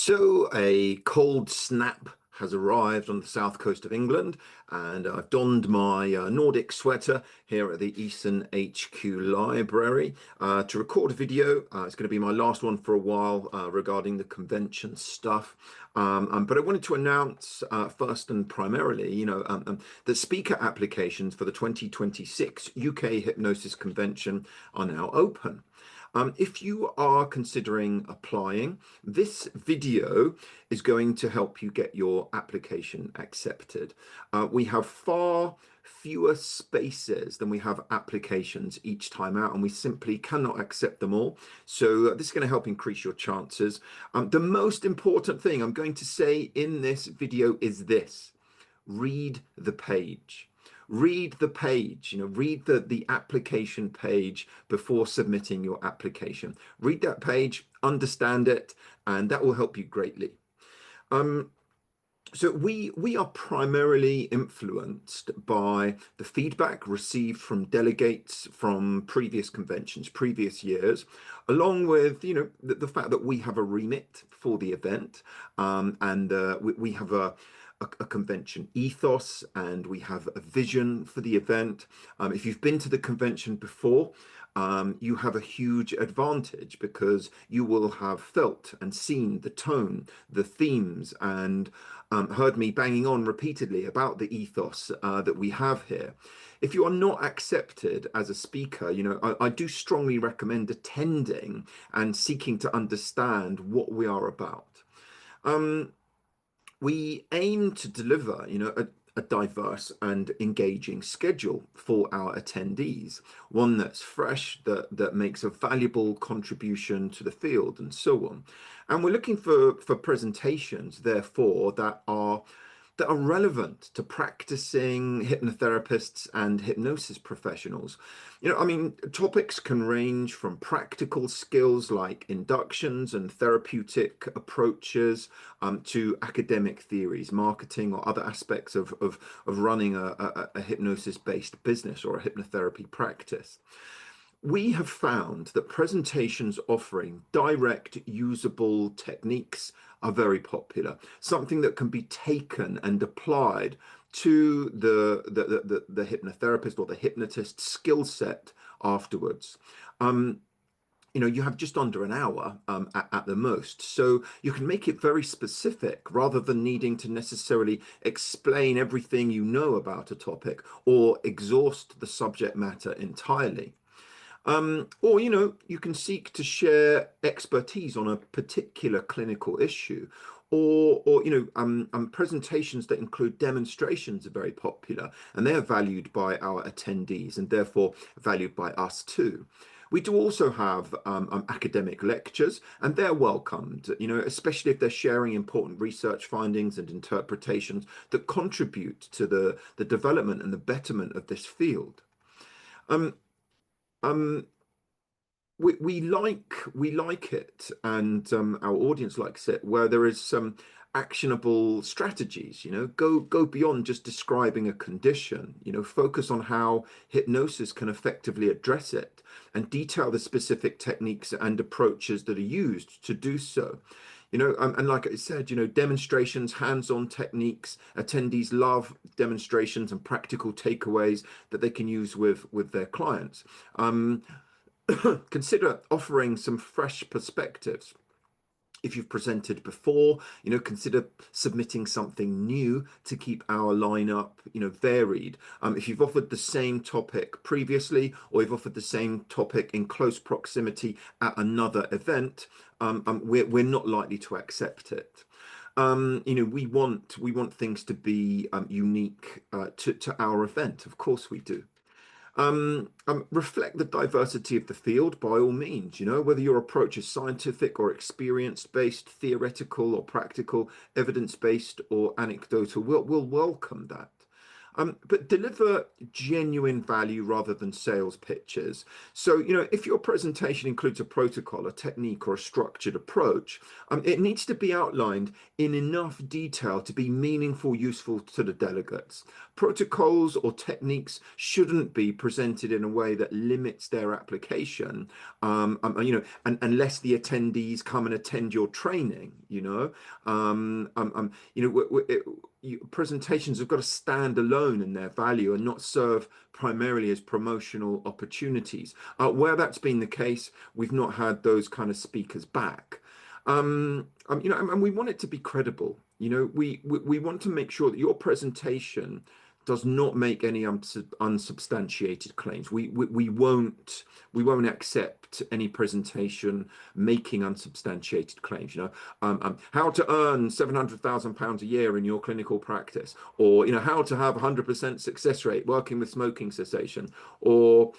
So a cold snap has arrived on the south coast of England, and I've donned my Nordic sweater here at the Eastern HQ Library to record a video. It's going to be my last one for a while regarding the convention stuff. But I wanted to announce first and primarily, that speaker applications for the 2026 UK Hypnosis Convention are now open. If you are considering applying, this video is going to help you get your application accepted. We have far fewer spaces than we have applications each time out, and we simply cannot accept them all. So this is going to help increase your chances. The most important thing I'm going to say in this video is this: read the page. Read the page, read the application page before submitting your application. Read that page, understand it, and that will help you greatly. So we are primarily influenced by the feedback received from delegates from previous conventions, previous years, along with the fact that we have a remit for the event, and we have a convention ethos, and we have a vision for the event. If you've been to the convention before, you have a huge advantage because you will have felt and seen the tone, the themes, and heard me banging on repeatedly about the ethos that we have here. If you are not accepted as a speaker, I do strongly recommend attending and seeking to understand what we are about. We aim to deliver, a diverse and engaging schedule for our attendees, one that's fresh, that makes a valuable contribution to the field, and so on. And we're looking for presentations, therefore, that are relevant to practicing hypnotherapists and hypnosis professionals. Topics can range from practical skills like inductions and therapeutic approaches to academic theories, marketing, or other aspects of running a hypnosis-based business or a hypnotherapy practice. We have found that presentations offering direct, usable techniques are very popular, something that can be taken and applied to the hypnotherapist or the hypnotist skill set afterwards. You have just under an hour at the most, so you can make it very specific rather than needing to necessarily explain everything you know about a topic or exhaust the subject matter entirely. Or, you can seek to share expertise on a particular clinical issue, or presentations that include demonstrations are very popular, and they are valued by our attendees and therefore valued by us too. We do also have academic lectures, and they're welcomed, especially if they're sharing important research findings and interpretations that contribute to the development and the betterment of this field. Um, we like it, and our audience likes it, where there is some actionable strategies. Go beyond just describing a condition. Focus on how hypnosis can effectively address it, and detail the specific techniques and approaches that are used to do so. And like I said, demonstrations, hands-on techniques. Attendees love demonstrations and practical takeaways that they can use with their clients. Consider offering some fresh perspectives. If you've presented before, consider submitting something new to keep our lineup, varied. If you've offered the same topic previously, or you've offered the same topic in close proximity at another event, we're not likely to accept it. We want things to be unique to our event. Of course we do. Reflect the diversity of the field by all means, whether your approach is scientific or experience-based, theoretical or practical, evidence-based or anecdotal, we'll welcome that. but deliver genuine value rather than sales pitches. So, if your presentation includes a protocol, a technique, or a structured approach, it needs to be outlined in enough detail to be meaningful, useful to the delegates. Protocols or techniques shouldn't be presented in a way that limits their application, and unless the attendees come and attend your training, presentations have got to stand alone in their value and not serve primarily as promotional opportunities. Where that's been the case, we've not had those kind of speakers back. And we want it to be credible. We want to make sure that your presentation does not make any unsubstantiated claims. We won't accept any presentation making unsubstantiated claims. How to earn £700,000 a year in your clinical practice, or how to have 100% success rate working with smoking cessation, or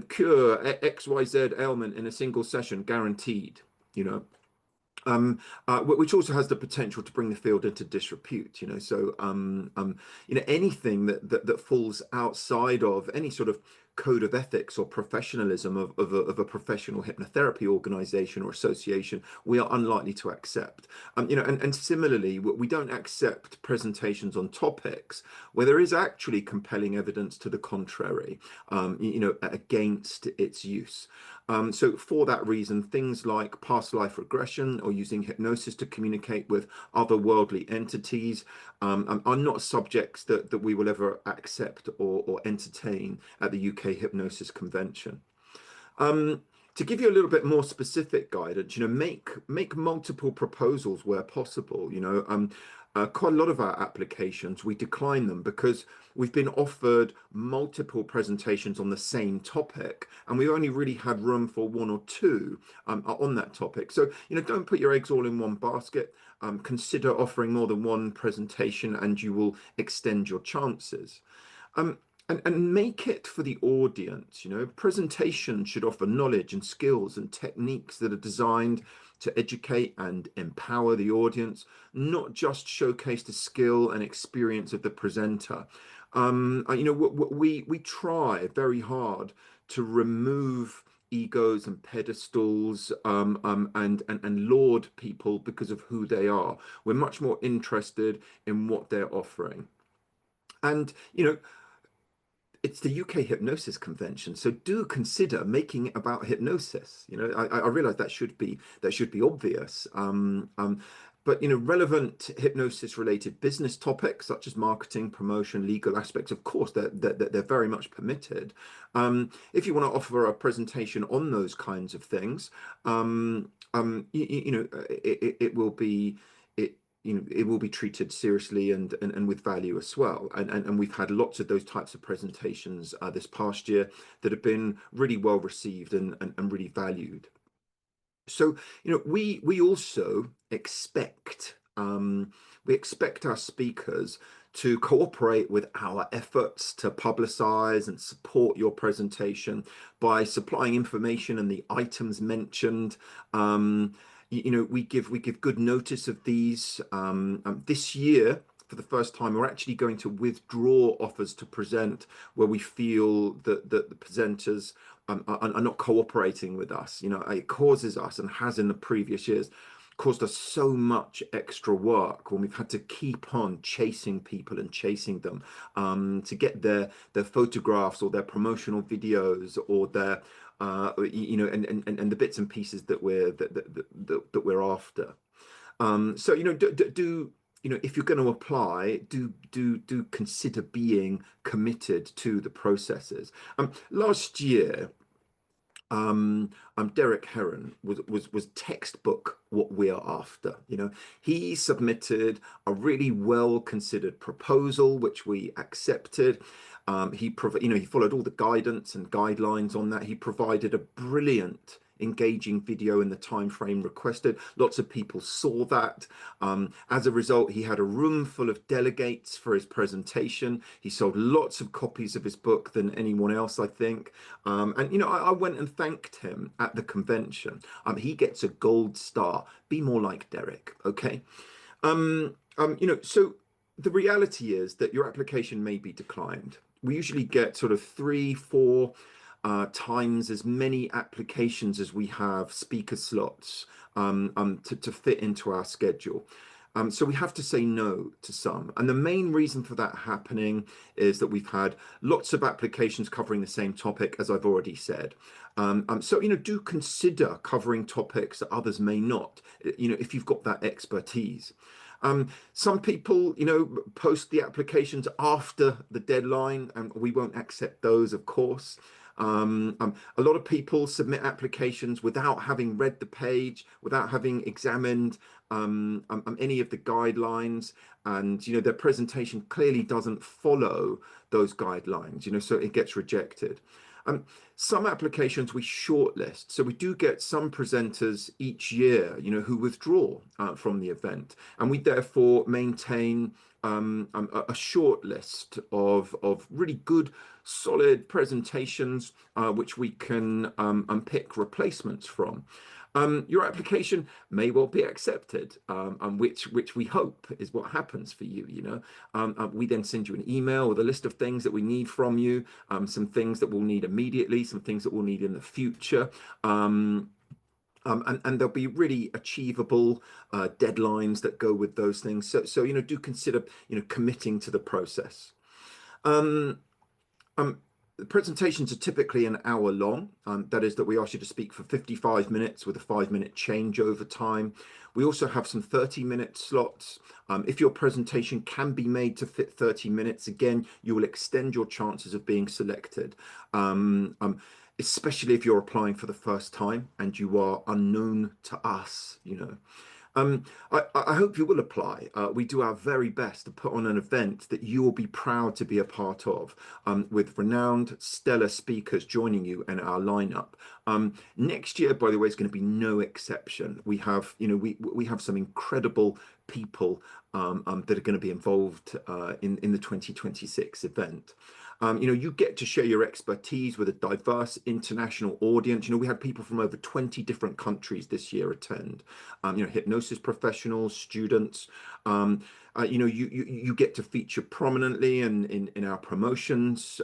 cure XYZ ailment in a single session guaranteed. You know which also has the potential to bring the field into disrepute. Anything that falls outside of any sort of code of ethics or professionalism of a professional hypnotherapy organization or association, we are unlikely to accept. And similarly, we don't accept presentations on topics where there is actually compelling evidence to the contrary, against its use. So for that reason, things like past life regression or using hypnosis to communicate with otherworldly entities are not subjects that we will ever accept or entertain at the UK Hypnosis Convention. To give you a little bit more specific guidance, make multiple proposals where possible. Quite a lot of our applications, we decline them because we've been offered multiple presentations on the same topic, and we've only really had room for one or two on that topic. So, don't put your eggs all in one basket. Consider offering more than one presentation, and you will extend your chances. And make it for the audience. Presentation should offer knowledge and skills and techniques that are designed to educate and empower the audience, not just showcase the skill and experience of the presenter. We try very hard to remove egos and pedestals, and laud people because of who they are. We're much more interested in what they're offering. And, it's the UK Hypnosis Convention, so do consider making it about hypnosis. I realize that should be obvious. But relevant hypnosis-related business topics such as marketing, promotion, legal aspects, of course, they're very much permitted. If you want to offer a presentation on those kinds of things, it will be it will be treated seriously and with value as well. And we've had lots of those types of presentations this past year that have been really well received and really valued. So, we also expect our speakers to cooperate with our efforts to publicize and support your presentation by supplying information and the items mentioned. We give good notice of these. This year, for the first time, we're actually going to withdraw offers to present where we feel that the presenters are not cooperating with us. It causes us, and has in the previous years, caused us so much extra work when we've had to keep on chasing people and chasing them to get their photographs or their promotional videos or their and the bits and pieces that we're after. So if you're going to apply, do consider being committed to the processes. Last year, Derek Heron was textbook what we are after. He submitted a really well considered proposal, which we accepted. He followed all the guidance and guidelines on that. He provided a brilliant, engaging video in the time frame requested. Lots of people saw that. As a result, he had a room full of delegates for his presentation. He sold lots of copies of his book than anyone else, I think. I went and thanked him at the convention. He gets a gold star. Be more like Derek, okay? So the reality is that your application may be declined. We usually get sort of 3, 4 times as many applications as we have speaker slots to fit into our schedule. So we have to say no to some. And the main reason for that happening is that we've had lots of applications covering the same topic, as I've already said. So, do consider covering topics that others may not, if you've got that expertise. Some people, post the applications after the deadline, and we won't accept those, of course. A lot of people submit applications without having read the page, without having examined any of the guidelines, and their presentation clearly doesn't follow those guidelines. So it gets rejected. Um, some applications we shortlist, so we do get some presenters each year, who withdraw from the event, and we therefore maintain a short list of really good, solid presentations which we can unpick replacements from. Your application may well be accepted, which we hope is what happens for you. We then send you an email with a list of things that we need from you, some things that we'll need immediately, some things that we'll need in the future. And there'll be really achievable deadlines that go with those things. So do consider committing to the process. Um, um, the presentations are typically an hour long. That is, that we ask you to speak for 55 minutes with a 5-minute changeover time. We also have some 30-minute slots. If your presentation can be made to fit 30 minutes, again, you will extend your chances of being selected. Especially if you're applying for the first time and you are unknown to us. I hope you will apply. We do our very best to put on an event that you will be proud to be a part of, with renowned, stellar speakers joining you in our lineup. Next year, by the way, is going to be no exception. We have, we have some incredible people that are going to be involved in the 2026 event. You get to share your expertise with a diverse international audience. We had people from over 20 different countries this year attend. Hypnosis professionals, students. You get to feature prominently in our promotions,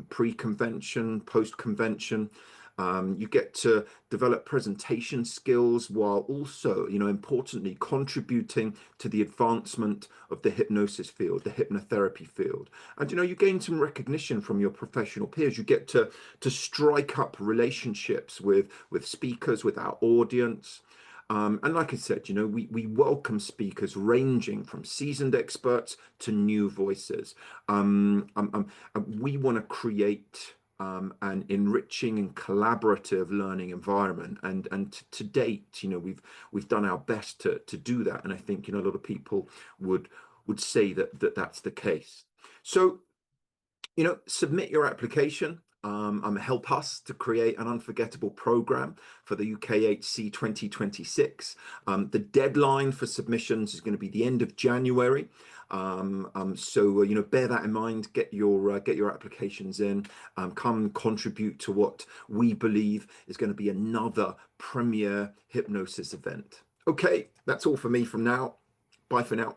pre-convention, post-convention. You get to develop presentation skills while also, importantly, contributing to the advancement of the hypnosis field, the hypnotherapy field. And, you gain some recognition from your professional peers. You get to strike up relationships with speakers, with our audience. And like I said, we welcome speakers ranging from seasoned experts to new voices. We want to create an enriching and collaborative learning environment, and to date, we've done our best to do that, and I think a lot of people would say that's the case. So submit your application. Help us to create an unforgettable program for the UKHC 2026. The deadline for submissions is going to be the end of January. So bear that in mind. Get your applications in. Come contribute to what we believe is going to be another premier hypnosis event. Okay, that's all for me from now. Bye for now.